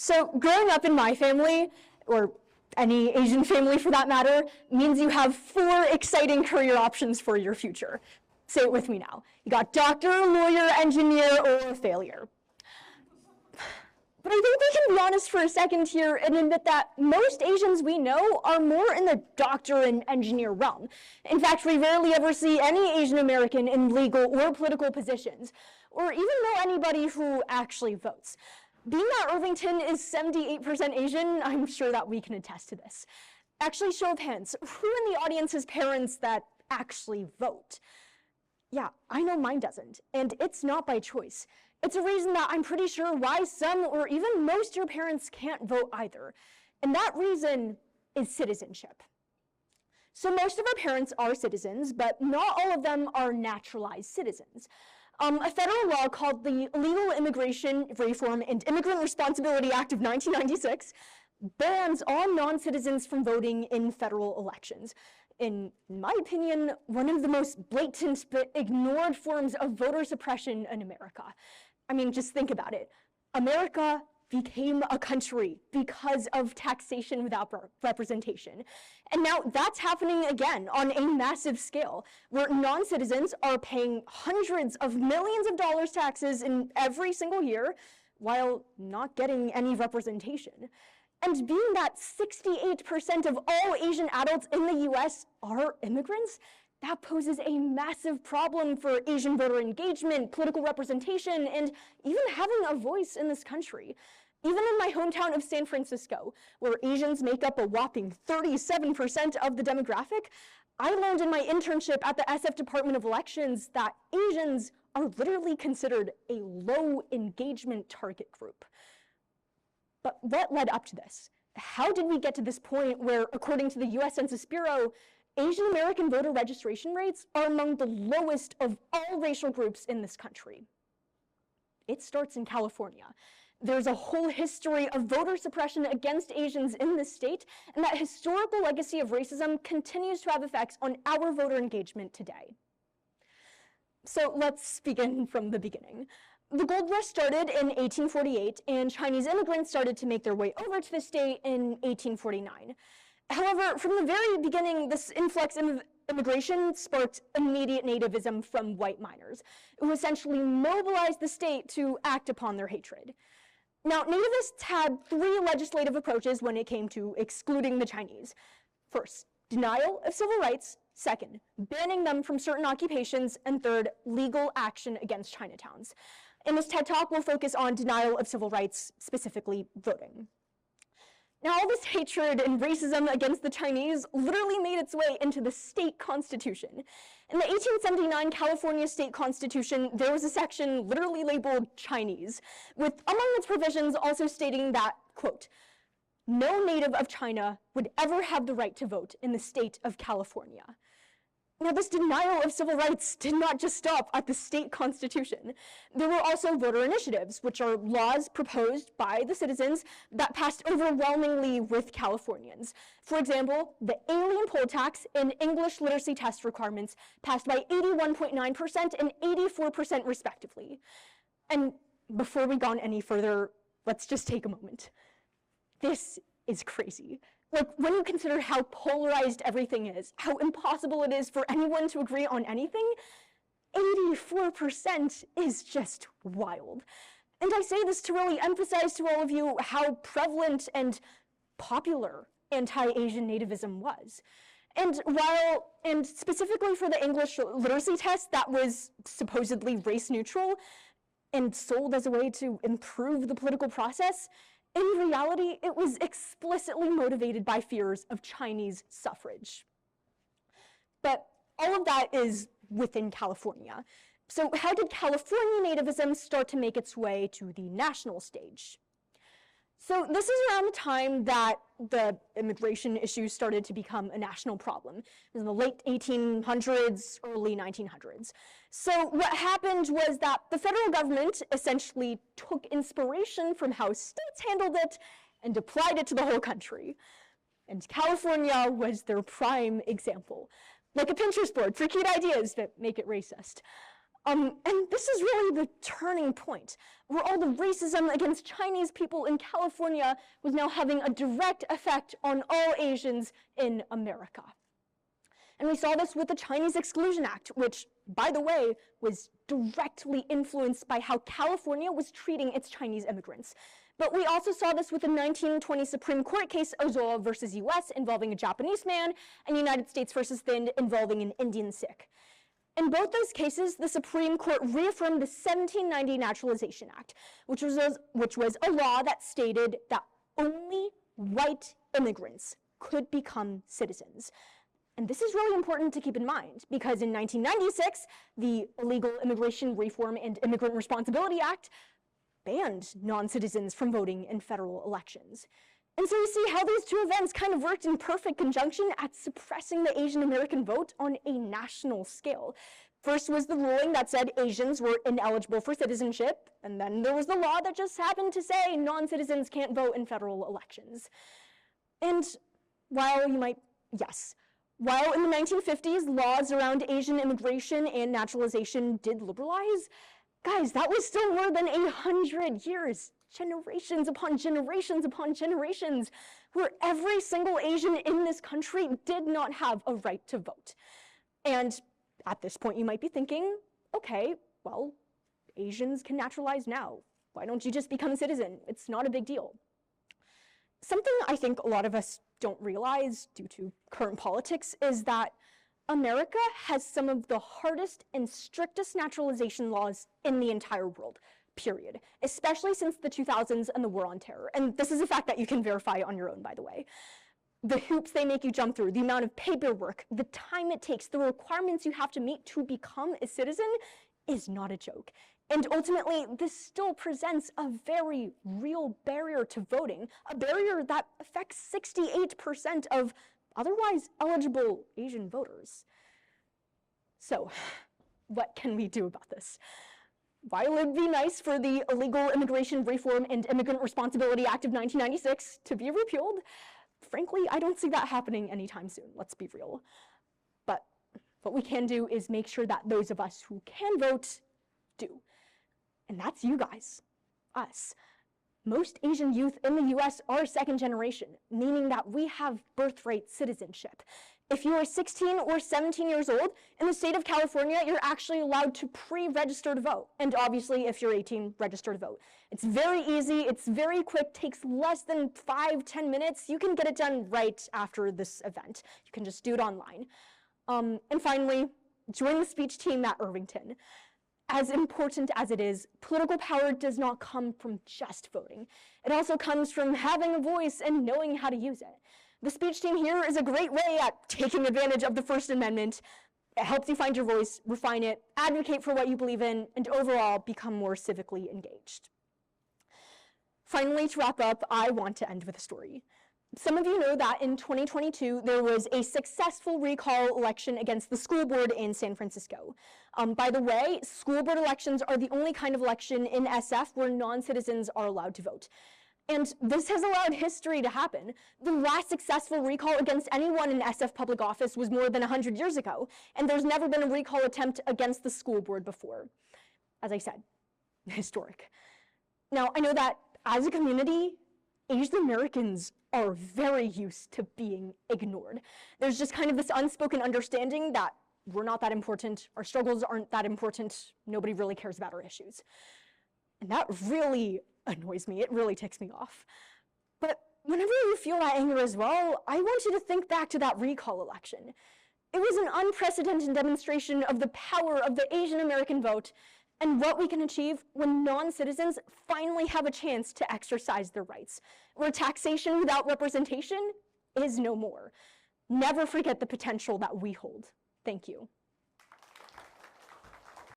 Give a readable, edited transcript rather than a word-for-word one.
So growing up in my family, or any Asian family for that matter, means you have 4 exciting career options for your future. Say it with me now. You got doctor, lawyer, engineer, or failure. But I think we can be honest for a second here and admit that most Asians we know are more in the doctor and engineer realm. In fact, we rarely ever see any Asian American in legal or political positions, or even know anybody who actually votes. Being that Irvington is 78% Asian, I'm sure that we can attest to this. Actually, show of hands, who in the audience has parents that actually vote? Yeah, I know mine doesn't, and it's not by choice. It's a reason that I'm pretty sure why some or even most of your parents can't vote either. And that reason is citizenship. So most of our parents are citizens, but not all of them are naturalized citizens. A federal law called the Illegal Immigration Reform and Immigrant Responsibility Act of 1996 bans all non-citizens from voting in federal elections. In my opinion, one of the most blatant but ignored forms of voter suppression in America. I mean, just think about it. America became a country because of taxation without representation. And now that's happening again on a massive scale, where non-citizens are paying hundreds of millions of dollars taxes in every single year while not getting any representation. And being that 68% of all Asian adults in the US are immigrants, that poses a massive problem for Asian voter engagement, political representation, and even having a voice in this country. Even in my hometown of San Francisco, where Asians make up a whopping 37% of the demographic, I learned in my internship at the SF Department of Elections that Asians are literally considered a low engagement target group. But what led up to this? How did we get to this point where, according to the US Census Bureau, Asian American voter registration rates are among the lowest of all racial groups in this country? It starts in California. There's a whole history of voter suppression against Asians in this state, and that historical legacy of racism continues to have effects on our voter engagement today. So let's begin from the beginning. The gold rush started in 1848, and Chinese immigrants started to make their way over to the state in 1849. However, from the very beginning, this influx of immigration sparked immediate nativism from white miners, who essentially mobilized the state to act upon their hatred. Now, nativists had 3 legislative approaches when it came to excluding the Chinese. First, denial of civil rights. Second, banning them from certain occupations. And third, legal action against Chinatowns. In this TED Talk, we'll focus on denial of civil rights, specifically voting. Now, all this hatred and racism against the Chinese literally made its way into the state constitution. In the 1879 California state constitution, there was a section literally labeled Chinese, with among its provisions also stating that, quote, no native of China would ever have the right to vote in the state of California. Now, this denial of civil rights did not just stop at the state constitution. There were also voter initiatives, which are laws proposed by the citizens that passed overwhelmingly with Californians. For example, the alien poll tax and English literacy test requirements passed by 81.9% and 84% respectively. And before we go on any further, let's just take a moment. This is crazy. Like, when you consider how polarized everything is, how impossible it is for anyone to agree on anything, 84% is just wild. And I say this to really emphasize to all of you how prevalent and popular anti-Asian nativism was. And specifically for the English literacy test that was supposedly race neutral and sold as a way to improve the political process, in reality, it was explicitly motivated by fears of Chinese suffrage. But all of that is within California. So how did California nativism start to make its way to the national stage? So this is around the time that the immigration issue started to become a national problem. It was in the late 1800s, early 1900s. So what happened was that the federal government essentially took inspiration from how states handled it and applied it to the whole country. And California was their prime example. Like a Pinterest board for cute ideas that make it racist. And this is really the turning point, where all the racism against Chinese people in California was now having a direct effect on all Asians in America. And we saw this with the Chinese Exclusion Act, which, by the way, was directly influenced by how California was treating its Chinese immigrants. But we also saw this with the 1920 Supreme Court case Ozawa versus US involving a Japanese man, and United States versus Thind involving an Indian Sikh. In both those cases, the Supreme Court reaffirmed the 1790 Naturalization Act, which was a law that stated that only white immigrants could become citizens. And this is really important to keep in mind, because in 1996, the Illegal Immigration Reform and Immigrant Responsibility Act banned non-citizens from voting in federal elections. And so you see how these two events kind of worked in perfect conjunction at suppressing the Asian American vote on a national scale. First was the ruling that said Asians were ineligible for citizenship, and then there was the law that just happened to say non-citizens can't vote in federal elections. And while in the 1950s, laws around Asian immigration and naturalization did liberalize, guys, that was still more than 100 years, generations upon generations upon generations, where every single Asian in this country did not have a right to vote. And at this point, you might be thinking, okay, well, Asians can naturalize now. Why don't you just become a citizen? It's not a big deal. Something I think a lot of us don't realize due to current politics is that America has some of the hardest and strictest naturalization laws in the entire world, period, especially since the 2000s and the War on Terror. And this is a fact that you can verify on your own, by the way. The hoops they make you jump through, the amount of paperwork, the time it takes, the requirements you have to meet to become a citizen is not a joke. And ultimately, this still presents a very real barrier to voting, a barrier that affects 68% of otherwise eligible Asian voters. So, what can we do about this? While it'd be nice for the Illegal Immigration Reform and Immigrant Responsibility Act of 1996 to be repealed, frankly, I don't see that happening anytime soon, let's be real. But what we can do is make sure that those of us who can vote do. And that's you guys, us. Most Asian youth in the US are second generation, meaning that we have birthright citizenship. If you are 16 or 17 years old, in the state of California, you're actually allowed to pre-register to vote. And obviously, if you're 18, register to vote. It's very easy, it's very quick, takes less than 5-10 minutes. You can get it done right after this event. You can just do it online. And finally, join the speech team at Irvington. As important as it is, political power does not come from just voting. It also comes from having a voice and knowing how to use it. The speech team here is a great way at taking advantage of the First Amendment. It helps you find your voice, refine it, advocate for what you believe in, and overall become more civically engaged. Finally, to wrap up, I want to end with a story. Some of you know that in 2022, there was a successful recall election against the school board in San Francisco. By the way, school board elections are the only kind of election in SF where non-citizens are allowed to vote. And this has allowed history to happen. The last successful recall against anyone in SF public office was more than 100 years ago, and there's never been a recall attempt against the school board before. As I said, historic. Now, I know that as a community, Asian Americans are very used to being ignored. There's just kind of this unspoken understanding that we're not that important, our struggles aren't that important, nobody really cares about our issues. And that really annoys me, it really ticks me off. But whenever you feel that anger as well, I want you to think back to that recall election. It was an unprecedented demonstration of the power of the Asian American vote and what we can achieve when non-citizens finally have a chance to exercise their rights, where taxation without representation is no more. Never forget the potential that we hold. Thank you.